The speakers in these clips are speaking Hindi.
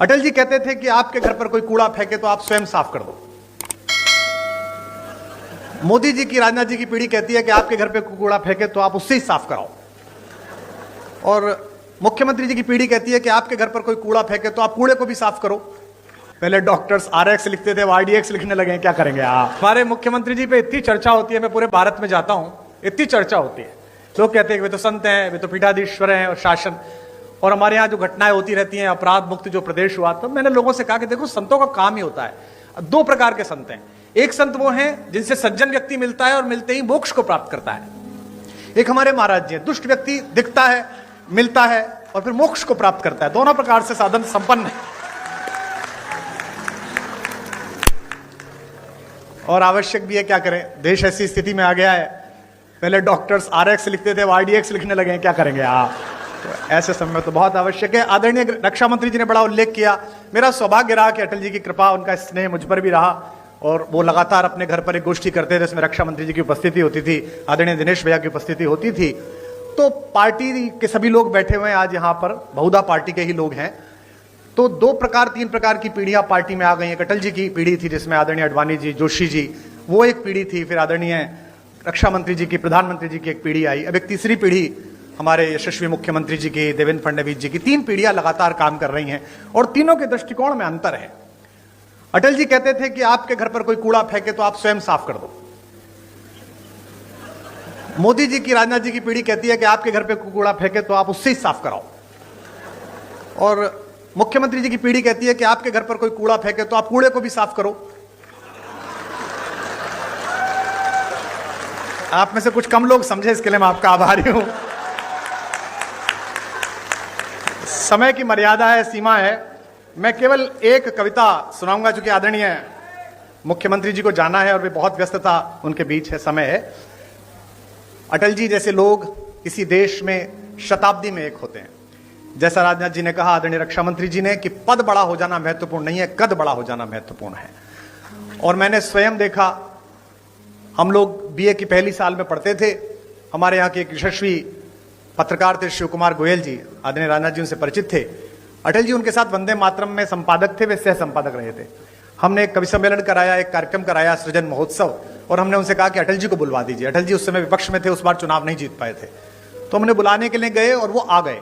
अटल जी कहते थे कि आपके घर पर कोई कूड़ा फेंके तो आप स्वयं साफ कर दो। मोदी जी की, राजनाथ जी की पीढ़ी कहती है कि आपके घर पे कूड़ा फेंके तो आप उससे ही साफ कराओ। और मुख्यमंत्री जी की पीढ़ी कहती है कि आपके घर पर कोई कूड़ा फेंके तो आप कूड़े को भी साफ करो। पहले डॉक्टर्स RX लिखते थे, वो RDX लिखने लगे। क्या करेंगे आप? हमारे मुख्यमंत्री जी पे इतनी चर्चा होती है, मैं पूरे भारत में जाता हूं, इतनी चर्चा होती है। लोग कहते हैं कि वे तो संत हैं, वे तो पीठाधीश्वर हैं और शासन, और हमारे यहाँ जो घटनाएं होती रहती हैं, अपराध मुक्त जो प्रदेश हुआ। तो मैंने लोगों से कहा कि देखो, संतों का काम ही होता है। दो प्रकार के संत हैं। एक संत वो हैं जिनसे सज्जन व्यक्ति मिलता है और मिलते ही मोक्ष को प्राप्त करता है। एक हमारे महाराज जी हैं, दुष्ट व्यक्ति दिखता है, मिलता है और फिर मोक्ष को प्राप्त करता है। दोनों प्रकार से साधन संपन्न है और आवश्यक भी है। क्या करें, देश ऐसी स्थिति में आ गया है। पहले डॉक्टर्स RX लिखते थे, वो RDX लिखने लगे। क्या करेंगे आप? तो ऐसे समय में तो बहुत आवश्यक है। आदरणीय रक्षा मंत्री जी ने बड़ा उल्लेख किया। मेरा सौभाग्य रहा कि अटल जी की कृपा, उनका स्नेह मुझ पर भी रहा और वो लगातार अपने घर पर एक गोष्ठी करते थे, जिसमें रक्षा मंत्री जी की उपस्थिति होती थी, आदरणीय दिनेश भैया की उपस्थिति होती थी। तो पार्टी के सभी लोग बैठे हुए हैं आज यहाँ पर, बहुधा पार्टी के ही लोग हैं। तो दो प्रकार, तीन प्रकार की पीढ़ियां पार्टी में आ गई हैं। अटल जी की पीढ़ी थी जिसमें आदरणीय अडवाणी जी, जोशी जी, वो एक पीढ़ी थी। फिर आदरणीय रक्षा मंत्री जी की, प्रधानमंत्री जी की एक पीढ़ी आई। अब एक तीसरी पीढ़ी हमारे यशस्वी मुख्यमंत्री जी की, देवेंद्र फडणवीस जी की। तीन पीढ़ियां लगातार काम कर रही हैं और तीनों के दृष्टिकोण में अंतर है। अटल जी कहते थे कि आपके घर पर कोई कूड़ा फेंके तो आप स्वयं साफ कर दो। मोदी जी की, राजनाथ जी की पीढ़ी कहती है कि आपके घर पे कूड़ा फेंके तो आप उससे ही साफ कराओ। और मुख्यमंत्री जी की पीढ़ी कहती है कि आपके घर पर कोई कूड़ा फेंके तो आप कूड़े को भी साफ करो। आप में से कुछ कम लोग समझे, इसके लिए मैं आपका आभारी हूं। समय की मर्यादा है, सीमा है। मैं केवल एक कविता सुनाऊंगा, चूंकि आदरणीय मुख्यमंत्री जी को जाना है और वे बहुत व्यस्तता उनके बीच है, समय है। अटल जी जैसे लोग किसी देश में शताब्दी में एक होते हैं। जैसा राजनाथ जी ने कहा, आदरणीय रक्षा मंत्री जी ने, कि पद बड़ा हो जाना महत्वपूर्ण नहीं है, कद बड़ा हो जाना महत्वपूर्ण है। और मैंने स्वयं देखा, हम लोग BA की पहली साल में पढ़ते थे। हमारे यहाँ के एक यशस्वी पत्रकार थे शिव कुमार गोयल जी, आदरणीय राजनाथ जी उनसे परिचित थे। अटल जी उनके साथ वंदे मातरम में संपादक थे, वे सह संपादक रहे थे। हमने एक कवि सम्मेलन कराया, एक कार्यक्रम कराया, सृजन महोत्सव, और हमने उनसे कहा कि अटल जी को बुलवा दीजिए। अटल जी उस समय विपक्ष में थे, उस बार चुनाव नहीं जीत पाए थे। तो हमने बुलाने के लिए गए और वो आ गए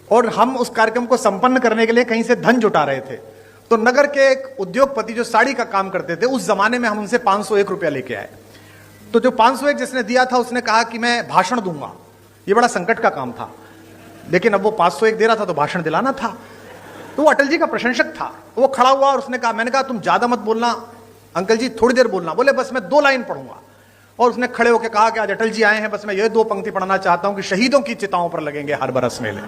और हम उस कार्यक्रम को संपन्न करने के लिए कहीं से धन जुटा रहे थे। तो नगर के एक उद्योगपति जो साड़ी का काम करते थे, उस जमाने में हम उनसे 501 रुपया लेके आए। तो जो 501 जिसने दिया था, उसने कहा कि मैं भाषण दूंगा। ये बड़ा संकट का काम था, लेकिन अब वो 501 दे रहा था तो भाषण दिलाना था। तो वो अटल जी का प्रशंसक था। वो खड़ा हुआ और उसने कहा, मैंने कहा तुम ज्यादा मत बोलना अंकल जी, थोड़ी देर बोलना। बोले बस मैं 2 लाइन पढ़ूंगा। और उसने खड़े होकर कहा कि आज अटल जी आए हैं, बस मैं ये 2 पंक्ति पढ़ना चाहता हूं कि शहीदों की चिताओं पर लगेंगे हर बरस मेले।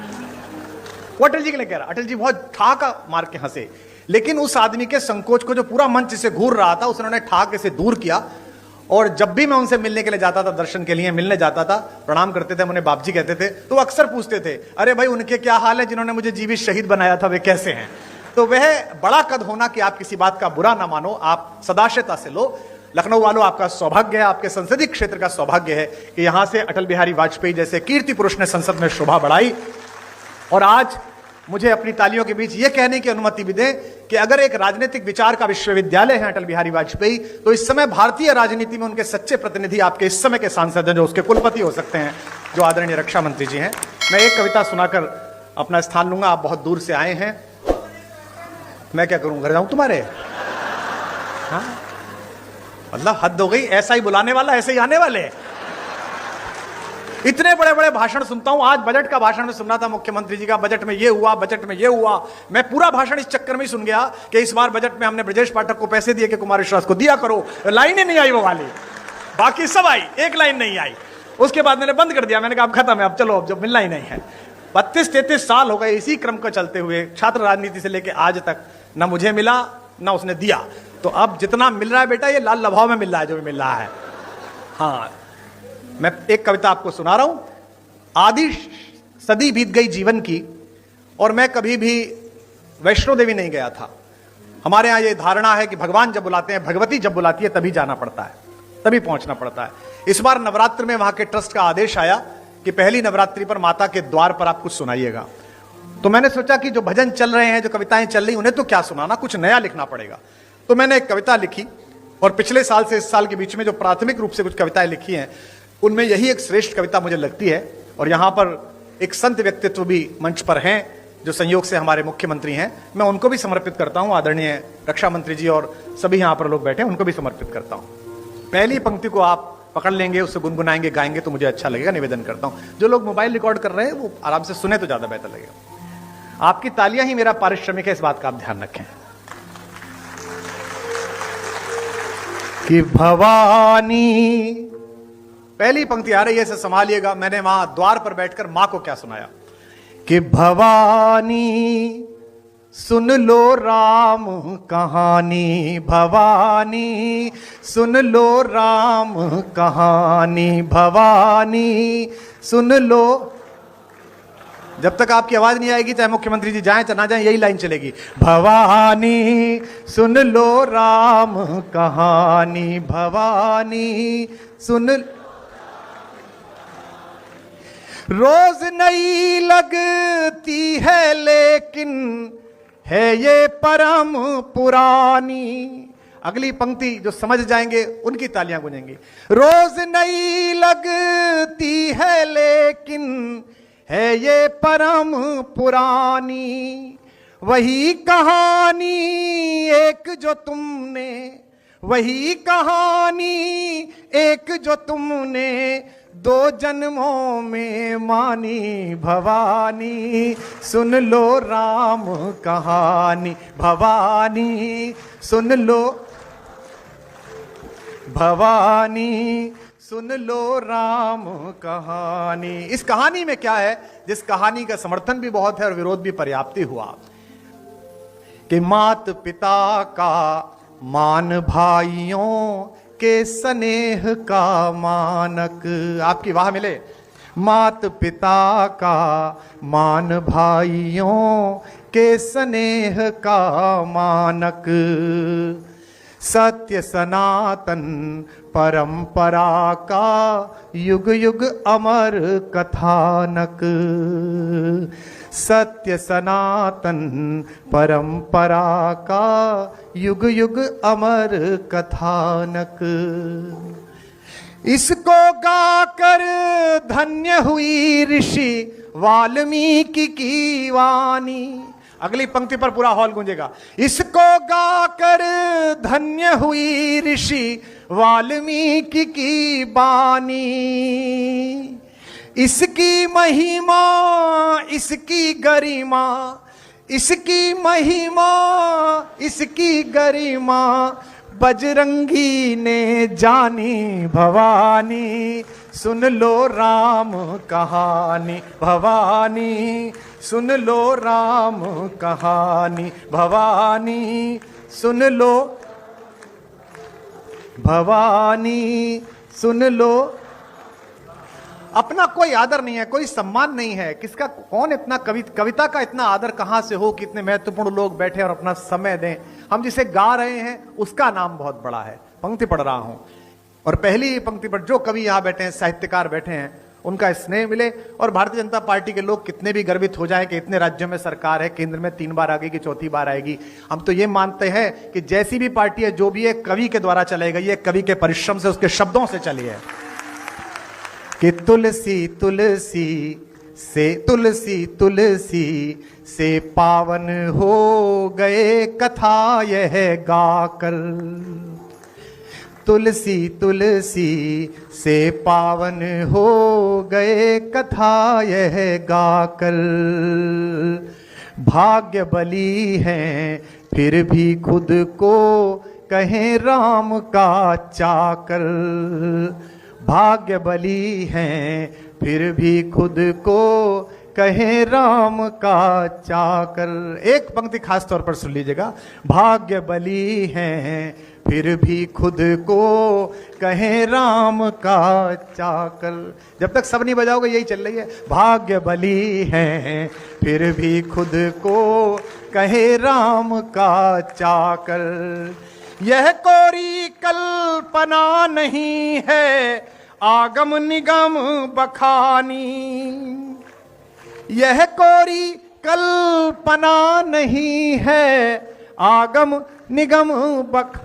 वो अटल जी के लिए कह रहा। अटल जी बहुत ठाका मार के हंसे, लेकिन उस आदमी के संकोच को जो पूरा मंच से घूर रहा था, उसने ठाके से दूर किया। और जब भी मैं उनसे मिलने के लिए जाता था, दर्शन के लिए मिलने जाता था, प्रणाम करते थे, उन्हें बाप जी कहते थे, तो वो अक्सर पूछते थे, अरे भाई उनके क्या हाल है जिन्होंने मुझे जीवित शहीद बनाया था, वे कैसे हैं? तो वह बड़ा कद होना कि आप किसी बात का बुरा ना मानो, आप सदाशयता से लो। लखनऊ वालों, आपका सौभाग्य है, आपके संसदीय क्षेत्र का सौभाग्य है कि यहां से अटल बिहारी वाजपेयी जैसे कीर्ति पुरुष ने संसद में शोभा बढ़ाई। और आज मुझे अपनी तालियों के बीच यह कहने की अनुमति भी दें कि अगर एक राजनीतिक विचार का विश्वविद्यालय है अटल बिहारी वाजपेयी, तो इस समय भारतीय राजनीति में उनके सच्चे प्रतिनिधि आपके इस समय के सांसद हैं, जो उसके कुलपति हो सकते हैं, जो आदरणीय रक्षा मंत्री जी हैं। मैं एक कविता सुनाकर अपना स्थान लूंगा। आप बहुत दूर से आए हैं, मैं क्या करूं, घर जाऊं तुम्हारे? हाँ, मतलब हद हो गई। ऐसा ही बुलाने वाला ऐसे ही आने वाले। इतने बड़े बड़े भाषण सुनता हूं। आज बजट का भाषण में सुनना था मुख्यमंत्री जी का, बजट में ये हुआ, बजट में ये हुआ। मैं पूरा भाषण इस चक्कर में ही सुन गया कि इस बार बजट में हमने ब्रजेश पाठक को पैसे दिए कि कुमार विश्वास को दिया करो। लाइन ही नहीं आई वो वाली, बाकी सब आई, एक लाइन नहीं आई। उसके बाद मैंने बंद कर दिया। मैंने कहा अब खत्म है, अब चलो, अब जो मिलना ही नहीं है। 32-33 साल हो गए इसी क्रम को चलते हुए, छात्र राजनीति से लेकर आज तक ना मुझे मिला ना उसने दिया। तो अब जितना मिल रहा है बेटा, ये लाल लभाव में मिल रहा है, जो भी मिल रहा है। हाँ, मैं एक कविता आपको सुना रहा हूं। आधी सदी बीत गई जीवन की और मैं कभी भी वैष्णो देवी नहीं गया था। हमारे यहां ये धारणा है कि भगवान जब बुलाते हैं, भगवती जब बुलाती है, तभी जाना पड़ता है, तभी पहुंचना पड़ता है। इस बार नवरात्र में वहां के ट्रस्ट का आदेश आया कि पहली नवरात्रि पर माता के द्वार पर आप कुछ सुनाइएगा। तो मैंने सोचा कि जो भजन चल रहे हैं, जो कविताएं चल रही, उन्हें तो क्या सुनाना, कुछ नया लिखना पड़ेगा। तो मैंने एक कविता लिखी और पिछले साल से इस साल के बीच में जो प्राथमिक रूप से कुछ कविताएं लिखी हैं, उनमें यही एक श्रेष्ठ कविता मुझे लगती है। और यहां पर एक संत व्यक्तित्व भी मंच पर हैं जो संयोग से हमारे मुख्यमंत्री हैं, मैं उनको भी समर्पित करता हूं। आदरणीय रक्षा मंत्री जी और सभी यहां पर लोग बैठे हैं, उनको भी समर्पित करता हूं। पहली पंक्ति को आप पकड़ लेंगे, उससे गुनगुनाएंगे, गाएंगे तो मुझे अच्छा लगेगा। निवेदन करता हूं जो लोग मोबाइल रिकॉर्ड कर रहे हैं वो आराम से सुने तो ज्यादा बेहतर लगेगा। आपकी तालियां ही मेरा पारिश्रमिक है, इस बात का आप ध्यान रखें। कि भवानी, पहली पंक्ति आ रही है, इसे संभालिएगा। मैंने वहां द्वार पर बैठकर मां को क्या सुनाया कि भवानी सुन लो राम कहानी, भवानी सुन लो राम कहानी, भवानी सुन लो। जब तक आपकी आवाज नहीं आएगी, चाहे मुख्यमंत्री जी जाएं चाहे ना जाएं, यही लाइन चलेगी। भवानी सुन लो राम कहानी, भवानी सुन। रोज नई लगती है लेकिन है ये परम पुरानी। अगली पंक्ति जो समझ जाएंगे उनकी तालियां गूंजेंगी। रोज नई लगती है लेकिन है ये परम पुरानी, वही कहानी एक जो तुमने, वही कहानी एक जो तुमने दो जन्मों में मानी, भवानी सुन लो राम कहानी, भवानी सुन लो, भवानी सुन लो राम कहानी। इस कहानी में क्या है, जिस कहानी का समर्थन भी बहुत है और विरोध भी पर्याप्त हुआ, कि मात पिता का मान भाइयों के स्नेह का मानक। आपकी वाह मिले। मात पिता का मान भाइयों के स्नेह का मानक, सत्य सनातन परंपरा का युग युग अमर कथानक, सत्य सनातन परंपरा का युग युग अमर कथानक। इसको गाकर धन्य हुई ऋषि वाल्मीकि की वाणी। अगली पंक्ति पर पूरा हॉल गूंजेगा। इसको गाकर धन्य हुई ऋषि वाल्मीकि की वाणी, इसकी महिमा इसकी गरिमा, इसकी महिमा इसकी गरिमा बजरंगी ने जानी, भवानी सुन लो राम कहानी, भवानी सुन लो राम कहानी, भवानी सुन लो, भवानी सुन लो। अपना कोई आदर नहीं है, कोई सम्मान नहीं है, किसका कौन इतना कविता का इतना आदर कहां से हो कि इतने महत्वपूर्ण लोग बैठे और अपना समय दें। हम जिसे गा रहे हैं उसका नाम बहुत बड़ा है। पंक्ति पढ़ रहा हूं और पहली पंक्ति पर जो कवि यहां बैठे हैं, साहित्यकार बैठे हैं, उनका स्नेह मिले। और भारतीय जनता पार्टी के लोग कितने भी गर्वित हो जाएं कि इतने राज्यों में सरकार है, केंद्र में 3 बार आ गई कि 4थी बार आएगी, हम तो ये मानते हैं कि जैसी भी पार्टी है, जो भी है, कवि के द्वारा चलाई गई है, कवि के परिश्रम से, उसके शब्दों से चली है। कि तुलसी तुलसी से, तुलसी तुलसी से पावन हो गए कथा यह गाकर, तुलसी तुलसी से पावन हो गए कथा यह गाकर। भाग्य बली हैं फिर भी खुद को कहें राम का चाकर, भाग्य बली हैं फिर भी खुद को कहे राम का चाकर। एक पंक्ति खास तौर पर सुन लीजिएगा। भाग्य बली हैं फिर भी खुद को कहे राम का चाकर। जब तक सब नहीं बजाओगे यही चल रही है। भाग्य बली हैं फिर भी खुद को कहे राम का चाकर। यह कोरी कल्पना नहीं है आगम निगम बखानी, यह कोरी कल्पना नहीं है, आगम निगम बख।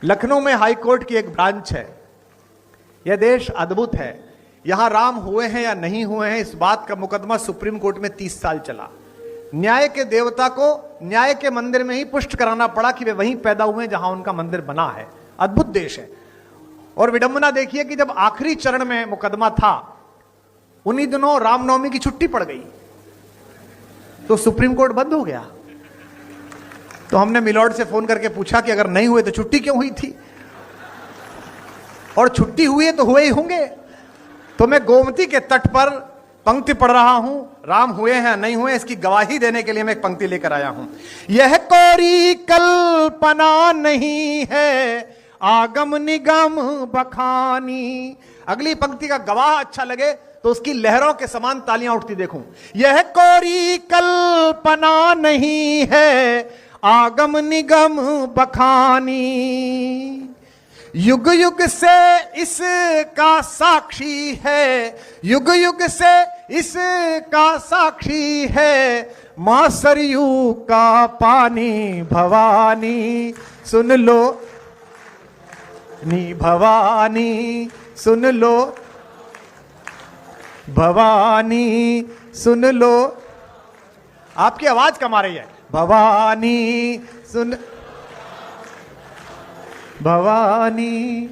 लखनऊ में हाई कोर्ट की एक ब्रांच है। यह देश अद्भुत है। यहां राम हुए हैं या नहीं हुए हैं, इस बात का मुकदमा सुप्रीम कोर्ट में 30 साल चला। न्याय के देवता को न्याय के मंदिर में ही पुष्ट कराना पड़ा कि वे वहीं पैदा हुए जहां उनका मंदिर बना है। अद्भुत देश है। और विडंबना देखिए कि जब आखिरी चरण में मुकदमा था, उन्हीं दिनों रामनवमी की छुट्टी पड़ गई, तो सुप्रीम कोर्ट बंद हो गया। तो हमने मिलॉर्ड से फोन करके पूछा कि अगर नहीं हुए तो छुट्टी क्यों हुई थी, और छुट्टी हुई है तो हुए ही होंगे। तो मैं गोमती के तट पर पंक्ति पढ़ रहा हूं, राम हुए हैं नहीं हुए इसकी गवाही देने के लिए मैं एक पंक्ति लेकर आया हूं। यह कोरी कल्पना नहीं है, आगम निगम बखानी। अगली पंक्ति का गवाह अच्छा लगे तो उसकी लहरों के समान तालियां उठती देखूं। यह कोरी कल्पना नहीं है, आगम निगम बखानी। युग युग से इसका साक्षी है, युग युग से इसका साक्षी है, मां सरयू का पानी भवानी सुन लो नी, भवानी सुन लो, भवानी सुन लो। आपकी आवाज कम आ रही है। भवानी सुन, भवानी।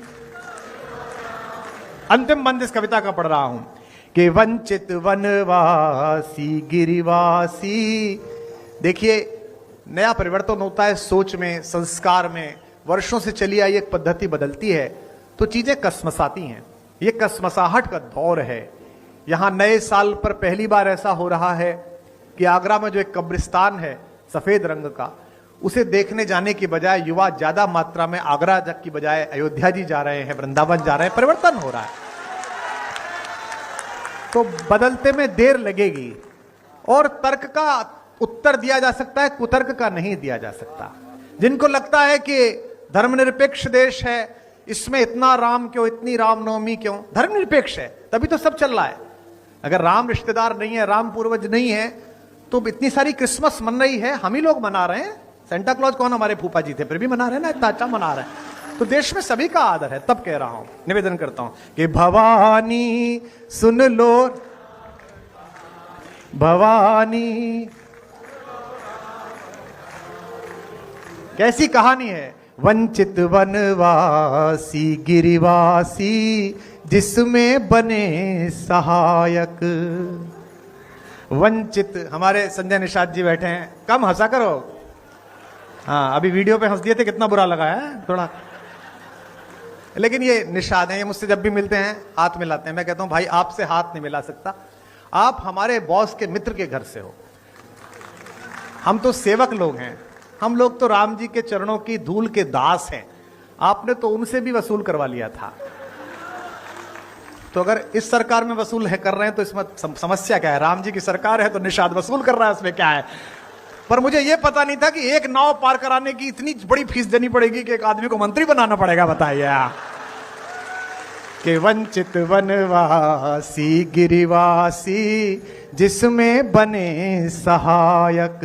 अंतिम बंद इस कविता का पढ़ रहा हूं कि वंचित वनवासी गिरिवासी। देखिए, नया परिवर्तन होता है सोच में, संस्कार में। वर्षों से चली आई एक पद्धति बदलती है तो चीजें कसमसाती हैं। ये कसमसाहट का दौर है। यहां नए साल पर पहली बार ऐसा हो रहा है कि आगरा में जो एक कब्रिस्तान है सफेद रंग का, उसे देखने जाने की बजाय युवा ज्यादा मात्रा में आगरा की बजाय अयोध्या जी जा रहे हैं, वृंदावन जा रहे हैं। परिवर्तन हो रहा है। तो बदलते में देर लगेगी और तर्क का उत्तर दिया जा सकता है, कुतर्क का नहीं दिया जा सकता। जिनको लगता है कि धर्मनिरपेक्ष देश है, इसमें इतना राम क्यों, इतनी रामनवमी क्यों, धर्मनिरपेक्ष है तभी तो सब चल रहा है। अगर राम रिश्तेदार नहीं है, राम पूर्वज नहीं है, तो इतनी सारी क्रिसमस मन रही है, हम ही लोग मना रहे हैं। सेंटा क्लॉज कौन, हमारे फूफा जी थे, फिर भी मना रहे हैं ना, इतना अच्छा मना रहे हैं। तो देश में सभी का आदर है। तब कह रहा हूं, निवेदन करता हूं कि भवानी सुन लो, भवानी। कैसी कहानी है। वंचित वनवासी गिरिवासी, जिसमें बने सहायक। वंचित, हमारे संजय निषाद जी बैठे हैं, कम हंसा करो। हाँ, अभी वीडियो पे हंस दिए थे, कितना बुरा लगा है थोड़ा। लेकिन ये निषाद हैं, ये मुझसे जब भी मिलते हैं हाथ मिलाते हैं। मैं कहता हूं भाई आपसे हाथ नहीं मिला सकता, आप हमारे बॉस के मित्र के घर से हो, हम तो सेवक लोग हैं। हम लोग तो राम जी के चरणों की धूल के दास हैं। आपने तो उनसे भी वसूल करवा लिया था। तो अगर इस सरकार में वसूल है कर रहे हैं तो इसमें समस्या क्या है। राम जी की सरकार है तो निषाद वसूल कर रहा है, उसमें क्या है। पर मुझे यह पता नहीं था कि एक नाव पार कराने की इतनी बड़ी फीस देनी पड़ेगी कि एक आदमी को मंत्री बनाना पड़ेगा। बताइए कि वंचित वनवासी गिरिवासी, जिसमें बने सहायक।